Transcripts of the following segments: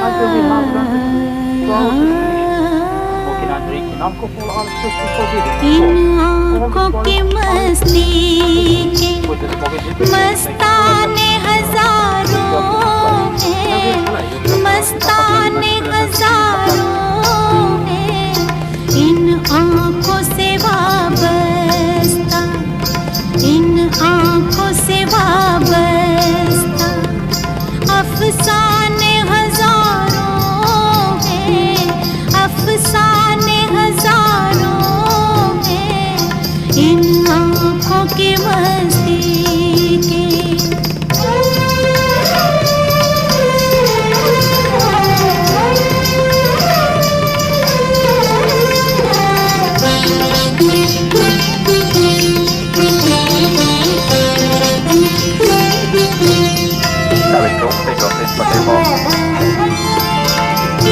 until we have learned the truth throughout the generations. Spoken and written, alcohol are strictly forbidden. इन आँखों की मस्ती के मस्ताने हजारों हैं, मस्ताने हजारों हैं, इन आँखों से वाबस्ता, इन आँखों से वाबस्ता, अफसाने हजारों हैं, अफसाने हजारों हैं, इन आँखों की मस्ती के।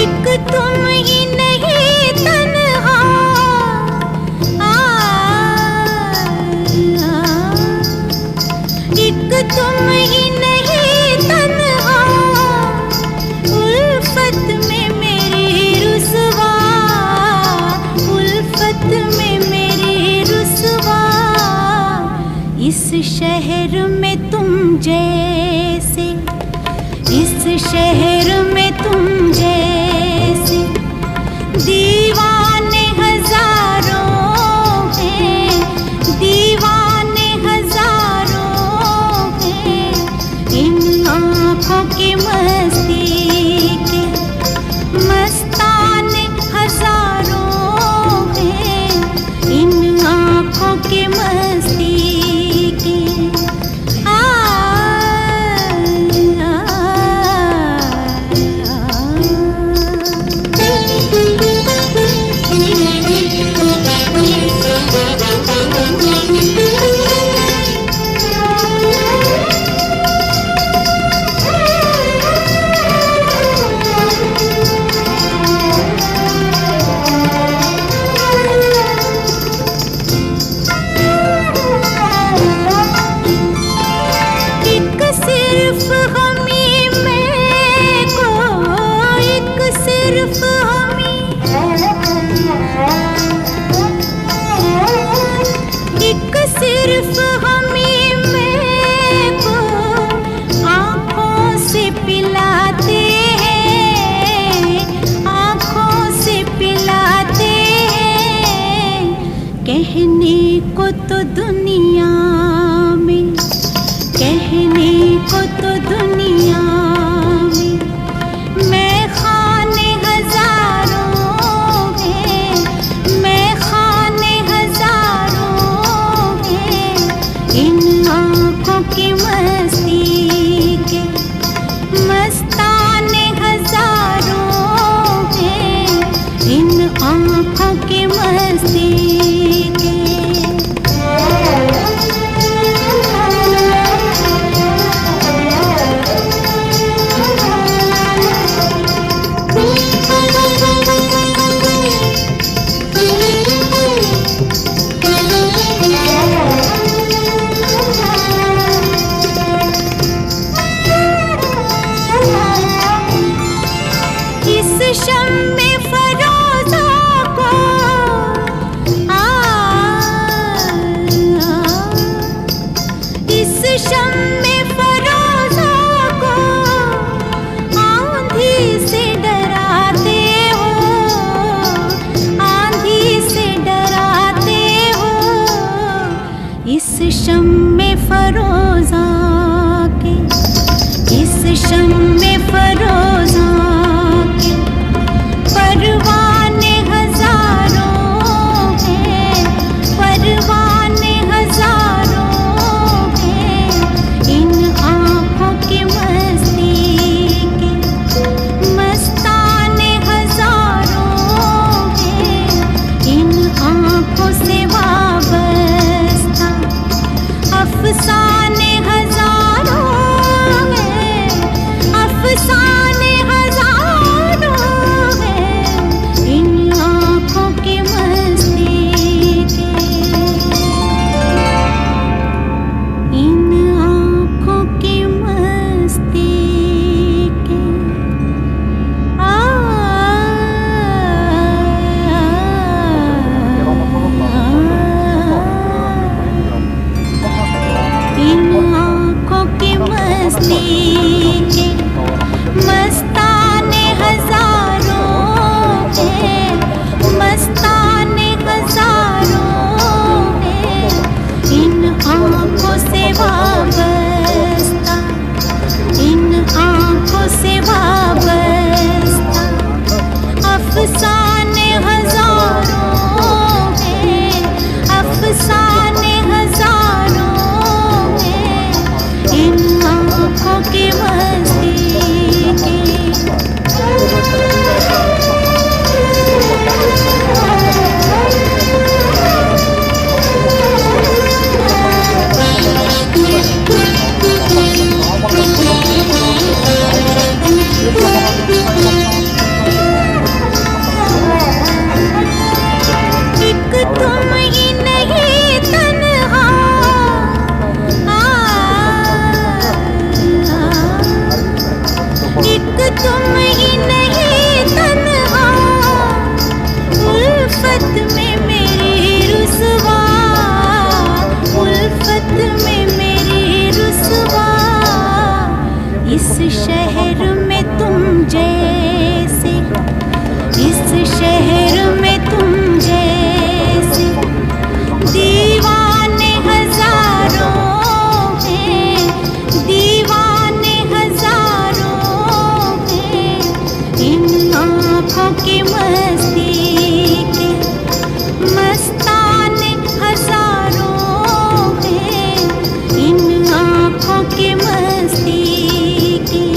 एक तुम ही नहीं तन्हा, एक तुम ही नहीं तन्हा, उल्फत में मेरी रुसवा, उल्फत में मेरी रुसवा, इस शहर में तुम जैसे, इस शहर में तुम जैसे दीवाने हजारों हैं, दीवाने हजारों हैं, इन आँखों की मस्ती के मस्ताने हजारों हैं, इन आँखों की मस्ती के। सिर्फ हमें मैं को आँखों से पिलाते हैं, आँखों से पिलाते हैं, कहने को तो दुनिया में, कहने को तो दुनिया में मैं खाने हजारों हैं, मैं खाने हजारों हैं, इन आँखों की मस्ती के मस्ताने हजारों हैं, इन आँखों की मस्ती के। शम्मे फरोज़ा को इस शम्मे फरोज़ा को आंधी से डराते हो, आंधी से डराते हो, इस शम्मे फरोज़ा के, इस शम्मे फरोज़ा परवाने हजारों हैं, परवाने हजारों हैं, इन आँखों की मस्ती के मस्ताने हजारों हैं, इन आँखों से वाबस्ता, अफसाने हजारों हैं, अफसाने हजारों हैं, इन आँखों की मस्ती के, इन आँखों की मस्ती के। मस्ताने हजारों हैं, मस्ताने हजारों हैं, इन आँखों से वाबस्ता, इन आँखों से वाबस्ता, अफसाने हजारों हैं, अफसाने हजारों हैं, इन आँखों की मस्ती के। एक तुम ही नहीं तन्हा, एक तुम ही नहीं तन्हा, उल्फत में मेरी रुसवा, उल्फत में मेरी रुसवा, इस शहर में तुम जैसे, इस शहर में तुम जैसे, दीवाने हजारों हैं, दीवाने हजारों हैं, इन आँखों की मस्ती के। मस्ताने हजारों हैं, इन आँखों की मस्ती के।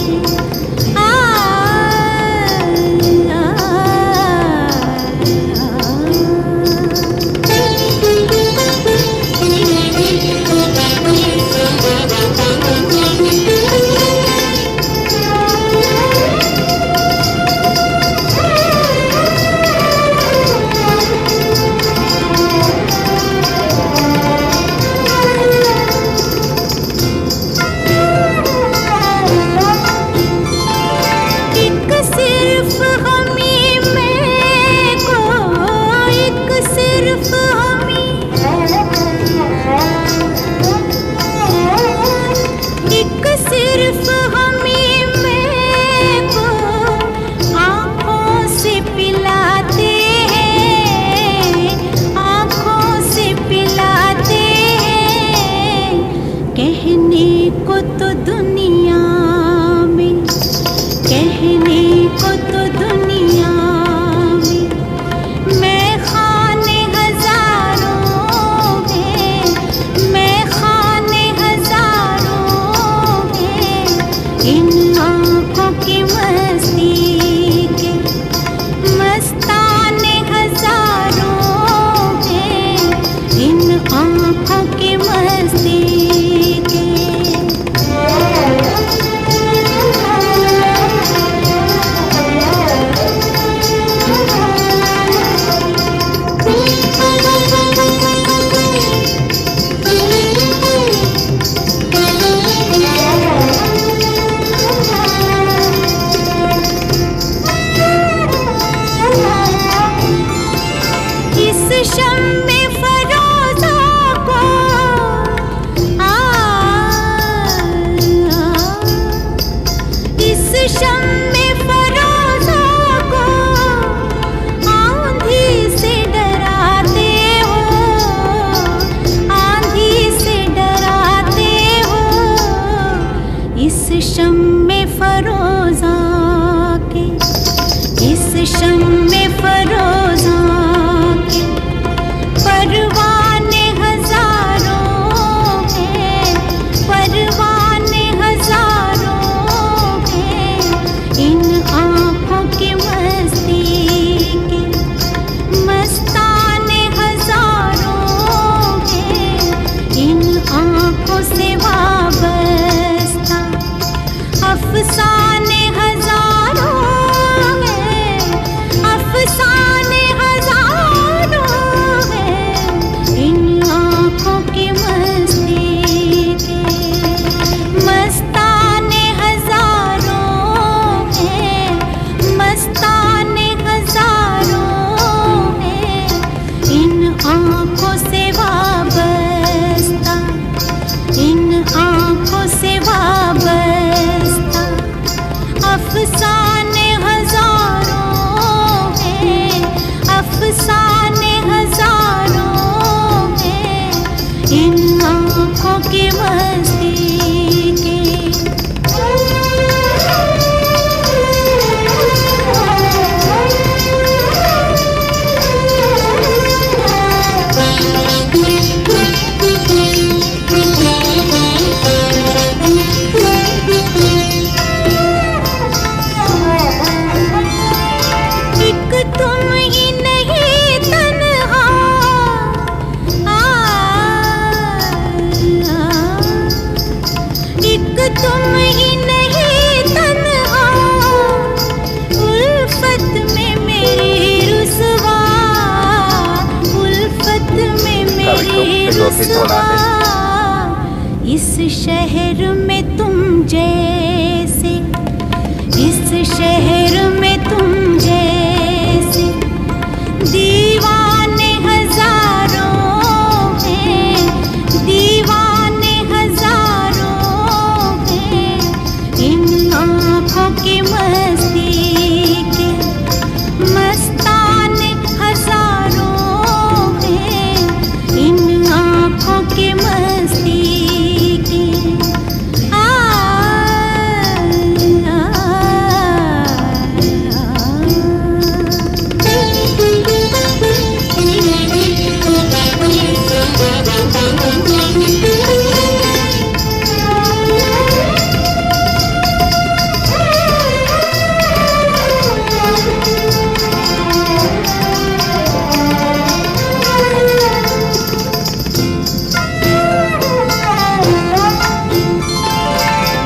से तोड़ा दे। इस शहर में तुम जैसे, इस शहर में तुम जैसे दीवाने हजारों हैं, दीवाने हजारों हैं। इन आँखों की मस्ती के मस्ताने हजारों हैं, इन आँखों की मस्ती की।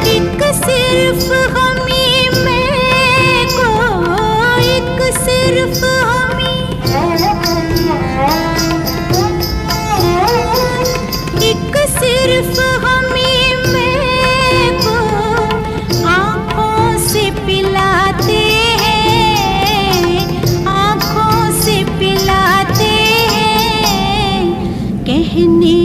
एक सिर्फ हमी में को, एक सिर्फ हमी, एक सिर्फ हमी में को आँखों से पिलाते हैं, आँखों से पिलाते हैं। कहने